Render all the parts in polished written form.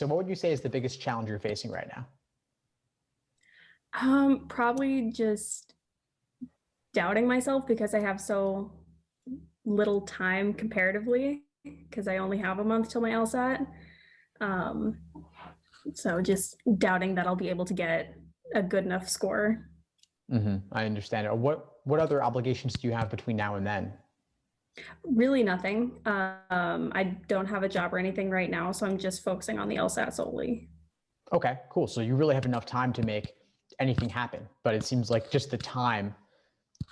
So what would you say is the biggest challenge you're facing right now? Probably just doubting myself because I have so little time comparatively because I only have a month till my LSAT. Um, so just doubting that I'll be able to get a good enough score. I understand. What other obligations do you have between now and then? Really nothing. I don't have a job or anything right now, so I'm just focusing on the LSAT solely. Okay, cool. So you really have enough time to make anything happen, but it seems like just the time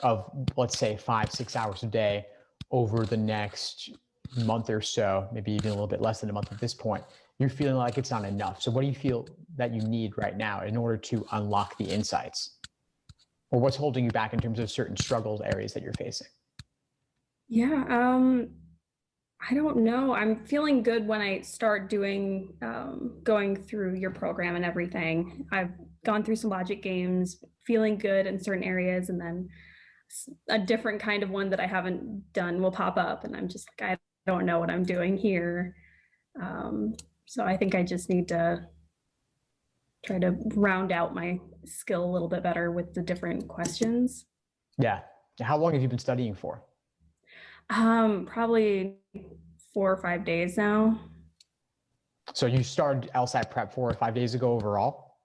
of, let's say, 5, 6 hours a day over the next month or so, maybe even a little bit less than a month at this point, you're feeling like it's not enough. So what do you feel that you need right now in order to unlock the insights? Or what's holding you back in terms of certain struggles areas that you're facing? Yeah, I don't know. I'm feeling good when I start going through your program and everything. I've gone through some logic games, feeling good in certain areas, and then a different kind of one that I haven't done will pop up, and I'm just like, I don't know what I'm doing here. So I think I just need to try to round out my skill a little bit better with the different questions. Yeah. How long have you been studying for? Probably 4 or 5 days now. So you started LSAT prep 4 or 5 days ago overall?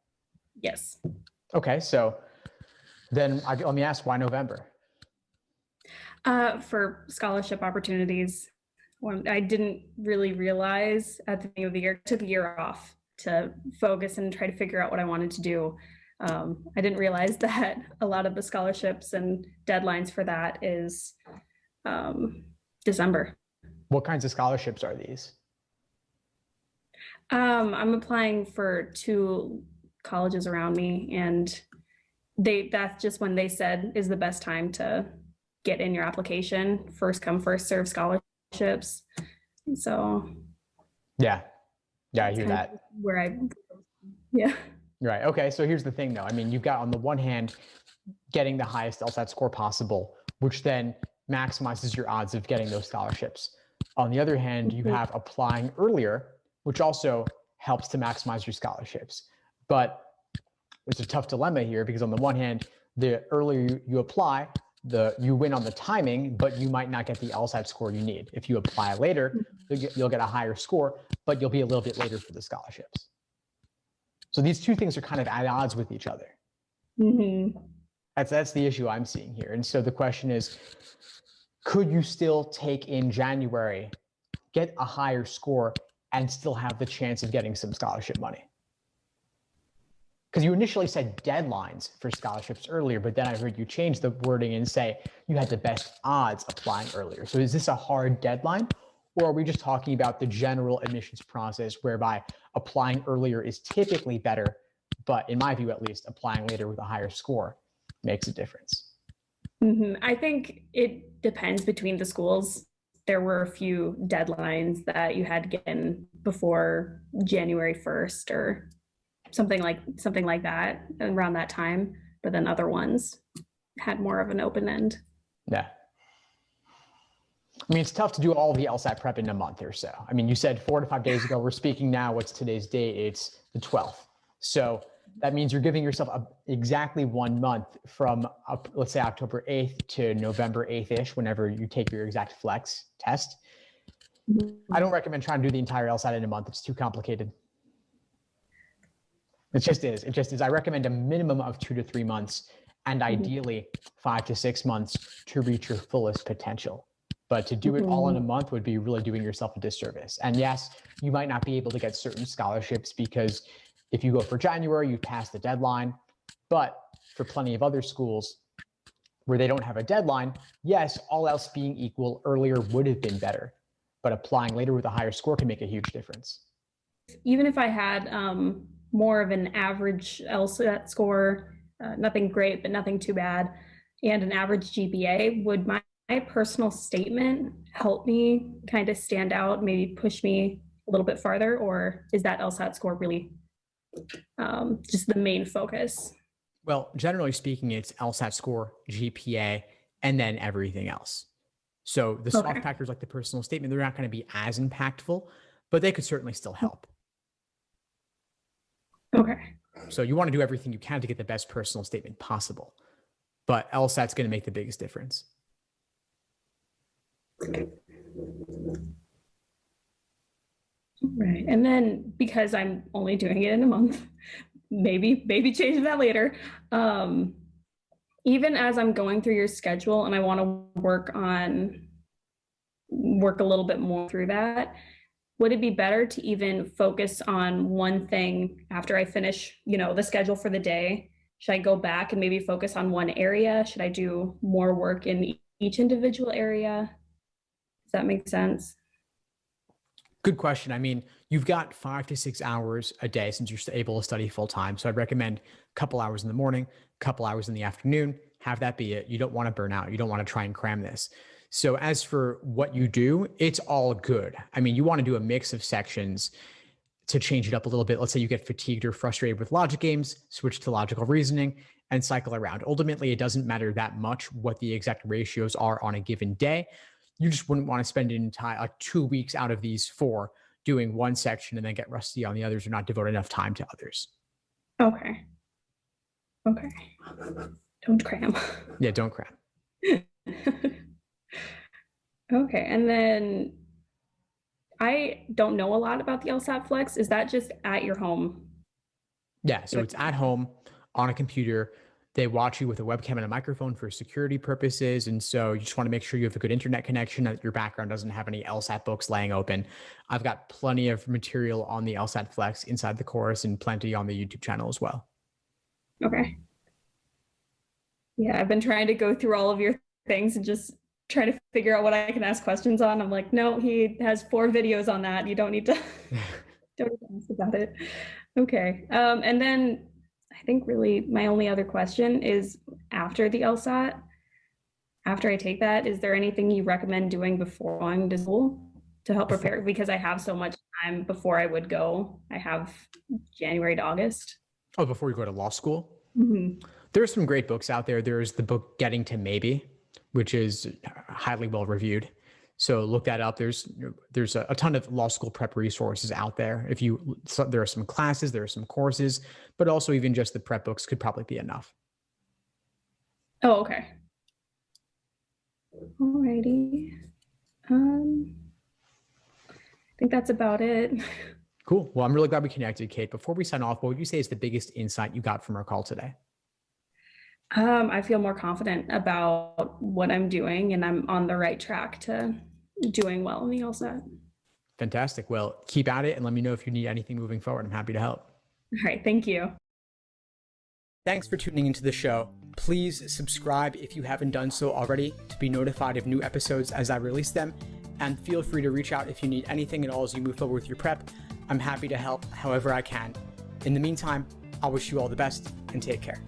Yes. Okay, so then let me ask, why November? For scholarship opportunities. I didn't really realize at the beginning of the year, took a year off to focus and try to figure out what I wanted to do. I didn't realize that a lot of the scholarships and deadlines for that is December. What kinds of scholarships are these? I'm applying for 2 colleges around me, and that's just when they said is the best time to get in your application. First come, first serve scholarships. So Yeah, I hear that. Yeah. Right. Okay. So here's the thing, though. I mean, you've got on the one hand getting the highest LSAT score possible, which then maximizes your odds of getting those scholarships. On the other hand, you have applying earlier, which also helps to maximize your scholarships. But it's a tough dilemma here because on the one hand, the earlier you apply, you win on the timing, but you might not get the LSAT score you need. If you apply later, you'll get a higher score, but you'll be a little bit later for the scholarships. So these two things are kind of at odds with each other. That's the issue I'm seeing here. And so the question is, could you still take in January, get a higher score, and still have the chance of getting some scholarship money? Because you initially said deadlines for scholarships earlier, but then I heard you change the wording and say you had the best odds applying earlier. So is this a hard deadline, or are we just talking about the general admissions process whereby applying earlier is typically better, but in my view at least, applying later with a higher score makes a difference? I think it depends between the schools. There were a few deadlines that you had to get in before January 1st or something like that around that time, but then other ones had more of an open end. Yeah. I mean, it's tough to do all of the LSAT prep in a month or so. I mean, you said 4 to 5 days ago, we're speaking now, what's today's date? It's the 12th. So that means you're giving yourself exactly 1 month from, let's say, October 8th to November 8th-ish, whenever you take your exact flex test. I don't recommend trying to do the entire LSAT in a month. It's too complicated. It just is. I recommend a minimum of 2 to 3 months and ideally 5 to 6 months to reach your fullest potential. But to do it all in a month would be really doing yourself a disservice. And yes, you might not be able to get certain scholarships because if you go for January, you pass the deadline. But for plenty of other schools where they don't have a deadline, yes, all else being equal, earlier would have been better. But applying later with a higher score can make a huge difference. Even if I had more of an average LSAT score, nothing great, but nothing too bad, and an average GPA, would my personal statement help me kind of stand out, maybe push me a little bit farther, or is that LSAT score really just the main focus? Well, generally speaking, it's LSAT score, GPA, and then everything else. So the soft factors like the personal statement, they're not going to be as impactful, but they could certainly still help. Okay. So you want to do everything you can to get the best personal statement possible. But LSAT's going to make the biggest difference. Right. And then because I'm only doing it in a month, maybe changing that later. Even as I'm going through your schedule and I want to work a little bit more through that, would it be better to even focus on one thing after I finish, the schedule for the day? Should I go back and maybe focus on one area? Should I do more work in each individual area? Does that make sense? Good question. I mean, you've got 5 to 6 hours a day since you're able to study full time. So I'd recommend a couple hours in the morning, a couple hours in the afternoon. Have that be it. You don't want to burn out. You don't want to try and cram this. So as for what you do, it's all good. I mean, you want to do a mix of sections to change it up a little bit. Let's say you get fatigued or frustrated with logic games, switch to logical reasoning and cycle around. Ultimately, it doesn't matter that much what the exact ratios are on a given day. You just wouldn't want to spend an entire 2 weeks out of these 4 doing one section and then get rusty on the others or not devote enough time to others. Okay. Don't cram. Yeah, don't cram. Okay. And then I don't know a lot about the LSAT Flex. Is that just at your home? Yeah, so it's at home on a computer. They watch you with a webcam and a microphone for security purposes. And so you just want to make sure you have a good internet connection, that your background doesn't have any LSAT books laying open. I've got plenty of material on the LSAT Flex inside the course and plenty on the YouTube channel as well. Okay. Yeah, I've been trying to go through all of your things and just try to figure out what I can ask questions on. I'm like, no, he has 4 videos on that. You don't need to, don't need to ask about it. Okay. And then I think really my only other question is, after the LSAT, after I take that, is there anything you recommend doing before going to school to help prepare? Because I have so much time before I would go. I have January to August. Oh, before you go to law school? Mm-hmm. There's some great books out there. There's the book Getting to Maybe, which is highly well reviewed. So look that up. There's a ton of law school prep resources out there. There are some classes, there are some courses, but also even just the prep books could probably be enough. Oh, okay. Alrighty. I think that's about it. Cool. Well, I'm really glad we connected, Kate. Before we sign off, what would you say is the biggest insight you got from our call today? I feel more confident about what I'm doing, and I'm on the right track to doing well in the LSAT. Fantastic. Well, keep at it and let me know if you need anything moving forward. I'm happy to help. All right. Thank you. Thanks for tuning into the show. Please subscribe if you haven't done so already to be notified of new episodes as I release them. And feel free to reach out if you need anything at all as you move forward with your prep. I'm happy to help however I can. In the meantime, I'll wish you all the best and take care.